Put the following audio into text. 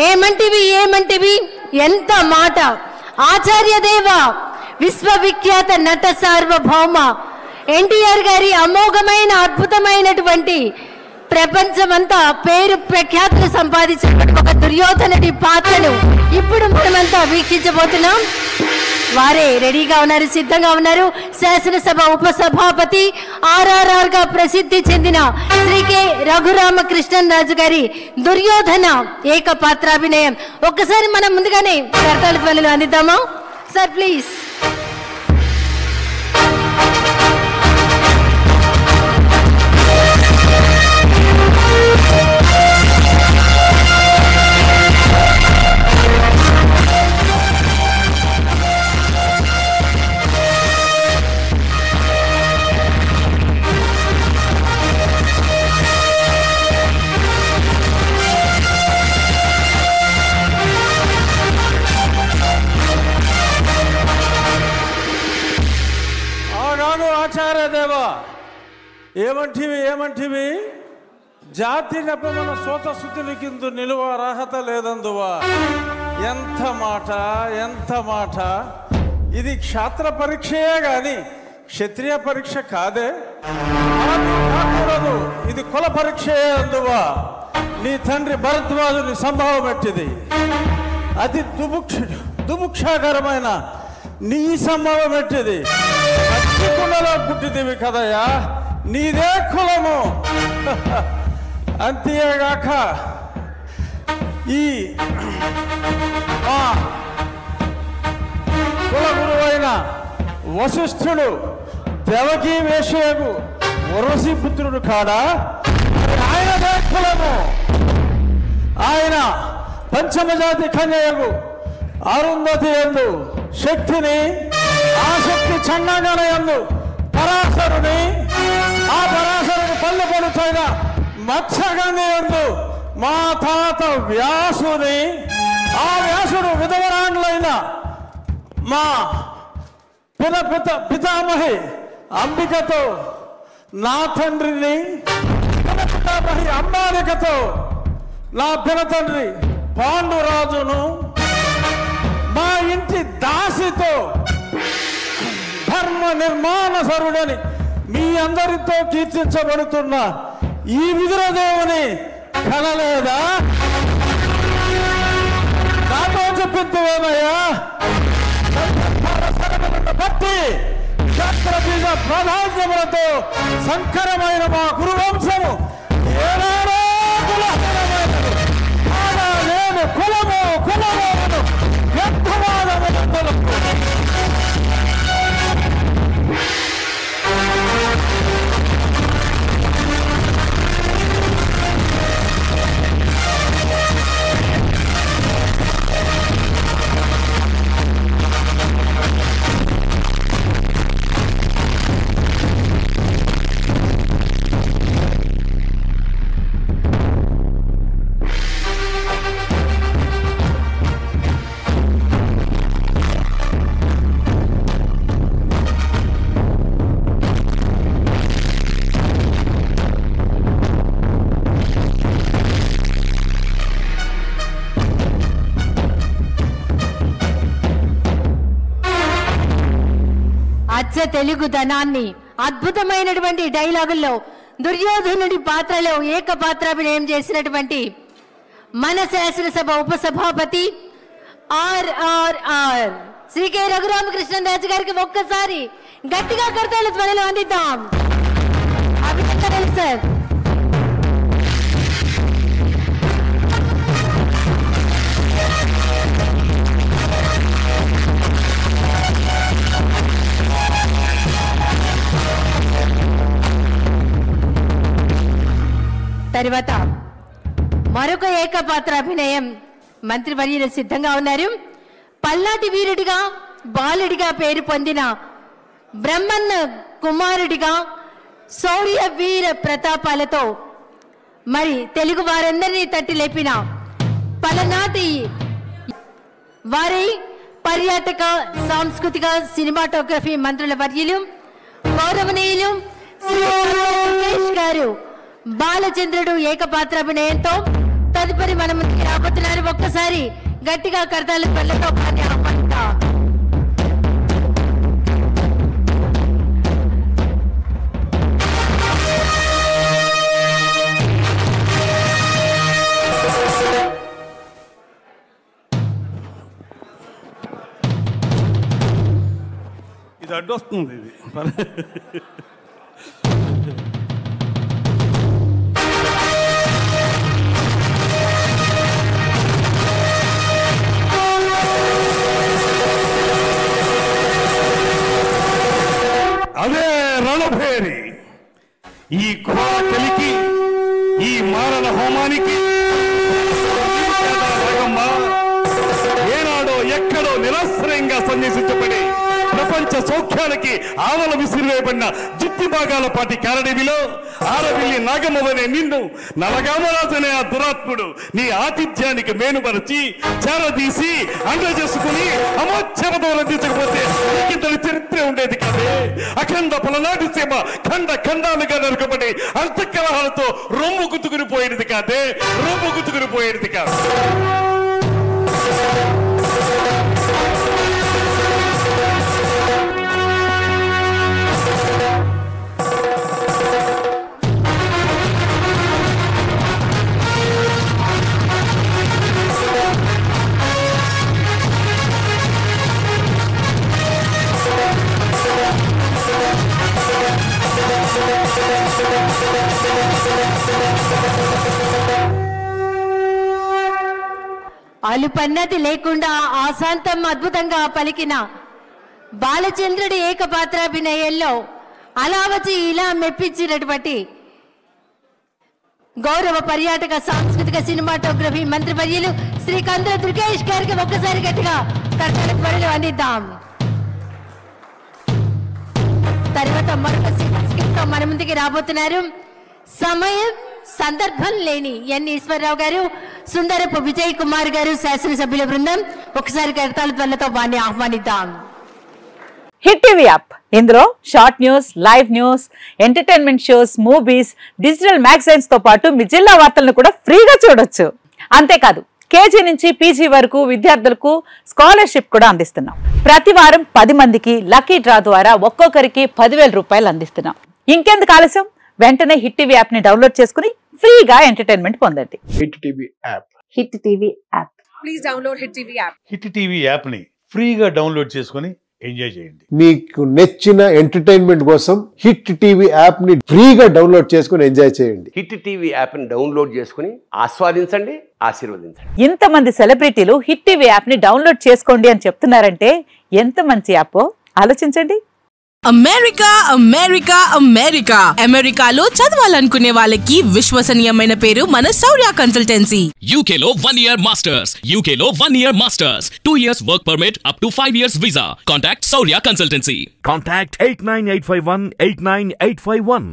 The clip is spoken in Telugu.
ఏమంటివి ఎంత మాట. ఆచార్యదేవ విశ్వవిఖ్యాత నట సార్వభౌమ ఎన్టీఆర్ గారి అమోఘమైన అద్భుతమైనటువంటి ప్రపంచమంతా పేరు ప్రఖ్యాతులు సంపాదించిన ఒక దుర్యోధనుడి పాత్రను ఇప్పుడు మనమంతా వీక్షించబోతున్నాం. వారే రెడీగా ఉన్నారు, సిద్ధంగా ఉన్నారు. శాసనసభ ఉపసభాపతి RRR గా ప్రసిద్ధి చెందిన శ్రీ కె రఘురామకృష్ణన్ రాజు గారి దుర్యోధన ఏకపాత్రాభినయం. ఒక్కసారి మనం ముందుగానే కర్తాళ ధ్వనులు అందిద్దామా సార్, ప్లీజ్. ఆచార్యదేవ ఏమంటివి జాతి నెపమన సోత శుద్ధిని కింద నిలువ అర్హత లేదందువా. ఎంత మాట. ఇది క్షాత్ర పరీక్షయే గాని క్షత్రియ పరీక్ష కాదే. కాకూడదు, ఇది కుల పరీక్షయే అందువా. నీ తండ్రి భరద్వాజుని సంభవం ఎట్టిది. అతి దుముక్షాకరమైన నీ సంభవం ఎట్టిది. కుండలో పుట్టిదివి కదయ్యా, నీదే కులము. అంతేగాక ఈ కుల గురువైన వశిష్ఠుడు దేవకీ వేషయకు వరసి పుత్రుడు కాడా, ఆయనదే కులము. ఆయన పంచమజాతి కన్యకు అరుంధతి యందు శక్తిని, ఆ శక్తి చండాగణ యందు పరాశరుని, ఆ పరాశరుని పల్లె పడుచైన మత్స్యగంధి యందు మా తాత వ్యాసుని, ఆ వ్యాసుడు విధవరాండ్లైన మా పితామహి అంబికతో, నా తండ్రిని పితామహి అంబాలికతో, నా పినతండ్రి పాండురాజును, మా ఇంటి దాసితో ధర్మ నిర్మాణ సరుడని మీ అందరితో కీర్తించబడుతున్న ఈ విదురదేవుని కనలేదా? నాతో చెప్పిందేమయ్యా. బట్టి క్షత్ర బీజ ప్రాధాన్యములతో సంకరమైన మా కురువంశము ఏనాడో కులహీనమైనది. నేను కులము వ్యర్థవాదములకు తెలుగుదనాన్ని అద్భుతమైనటువంటి డైలాగుల్లో దుర్యోధనుడి పాత్రలో ఏకపాత్రాభినయం చేసినటువంటి మన శాసనసభ ఉపసభాపతి RRR శ్రీ కె రఘురామకృష్ణన్ రాజు గారికి ఒక్కసారి గట్టిగా కర్తాళ ధ్వనులు అందిద్దాం. అభినందనలు సార్. తర్వాత మరొక ఏకపాత్రాభినయం మంత్రివర్యులు సిద్ధంగా ఉన్నారు. పల్నాటి వీరుడిగా బాలుడిగా పేరు పొందిన బ్రహ్మన్న కుమారుడిగా శౌర్య వీర ప్రతాపాలతో మరి తెలుగు వారందరినీ తట్టి లేపిన పలనాటి వారి పర్యాటక సాంస్కృతిక సినిమాటోగ్రఫీ మంత్రుల వర్యులు గౌరవనీయులు శ్రీ గారు బాలచంద్రుడు ఏకపాత్రాభినయంతో తదుపరి మన ముందుకి రాబోతున్నారు. ఒక్కసారి గట్టిగా కర్తాల పళ్ళతో ఆహ్వానిద్దాం. ఇది అడ్డొస్తుంది. ఇది అదే రణభేరి. ఈ కలికి, ఈ మారణ హోమానికి ఏనాడో ఎక్కడో నిరాశ్రయంగా సన్నిహించబడి ప్రపంచ సౌఖ్యానికి ఆవల విసిరివేయబడిన జిత్తి భాగాల పాటి కారడివిలో ఆరవిల్లి నాగమ్మవనే నిన్ను నలగామరాజనే ఆ దురాత్ముడు నీ ఆతిథ్యానికి మేనుపరిచి చేరదీసి అండ చేసుకుని అమోచ్చమతో రందించకపోతే ఇంతటి చరిత్ర ఉండేది కాదే. అఖండ పలనాటి సీమ ఖండ ఖండాలుగా నరకబడి అంతఃకలహాలతో రొమ్ము గుతుకుని పోయేది కాదే, రొమ్ము గుతుకుని పోయేది కాదు. అలుపన్నది లేకుండా ఆశాంతం అద్భుతంగా పలికిన బాలచంద్రుడి ఏకపాత్రాభినయంలో అలా వచ్చి ఇలా మెప్పించినటువంటి గౌరవ పర్యాటక సాంస్కృతిక సినిమాటోగ్రఫీ మంత్రివర్యులు శ్రీ కంద్ర దుర్గేష్ గారికి ఒక్కసారి గట్టిగా కర్తల త్వరలో అందిద్దాం. తర్వాత మరొక స్కిట్ తో మన ముందుకి రాబోతున్నారు. సమయం సందర్భం లేని ఎన్ ఈశ్వరరావు గారు, సుందరపు విజయ్ కుమార్ గారు, శాసనసభ్యుల బృందం. ఒకసారి కర్తాల త్వరలతో వారిని ఆహ్వానిద్దాం. హిట్ టీవీ యాప్, ఇందులో short news, live news, entertainment shows, movies, digital magazines తో పాటు మీ జిల్లా వార్తలను కూడా ఫ్రీగా చూడొచ్చు. అంతేకాదు కేజీ నుంచి పీజీ వరకు విద్యార్థులకు స్కాలర్షిప్ కూడా అందిస్తున్నాం. ప్రతి వారం 10 మందికి లక్కీ డ్రా ద్వారా ఒక్కొక్కరికి 10,000 రూపాయలు అందిస్తున్నాం. ఇంకెందుకు ఆలస్యం, వెంటనే హిట్ టీవీ యాప్ ని డౌన్లోడ్ చేసుకుని ఫ్రీగా ఎంటర్టైన్మెంట్ పొందండి. Hit TV app. Hit TV app. Please download hit TV app. Hit TV app ని ఫ్రీగా డౌన్లోడ్ చేసుకుని ఎంజాయ్ చేయండి. మీకు నచ్చిన ఎంటర్టైన్మెంట్ కోసం హిట్ టీవీ యాప్ ని ఫ్రీగా డౌన్లోడ్ చేసుకుని ఎంజాయ్ చేయండి. హిట్ టీవీ యాప్ ని డౌన్లోడ్ చేసుకుని ఆస్వాదించండి, ఆశీర్వదించండి. ఇంతమంది సెలబ్రిటీలు హిట్ టీవీ యాప్ ని డౌన్లోడ్ చేసుకోండి అని చెప్తున్నారంటే ఎంత మంచి యాప్ ఆలోచించండి. అమెరికా అమెరికా అమెరికా అమెరికాలో చదవాలనుకునే వాళ్ళకి విశ్వసనీయమైన పేరు మన శౌర్య కన్సల్టెన్సీ. UK లో 1 year masters, UK లో 1 year masters, 2 years work permit up to 5 years visa. Contact Saurya Consultancy. Contact 89851 89851.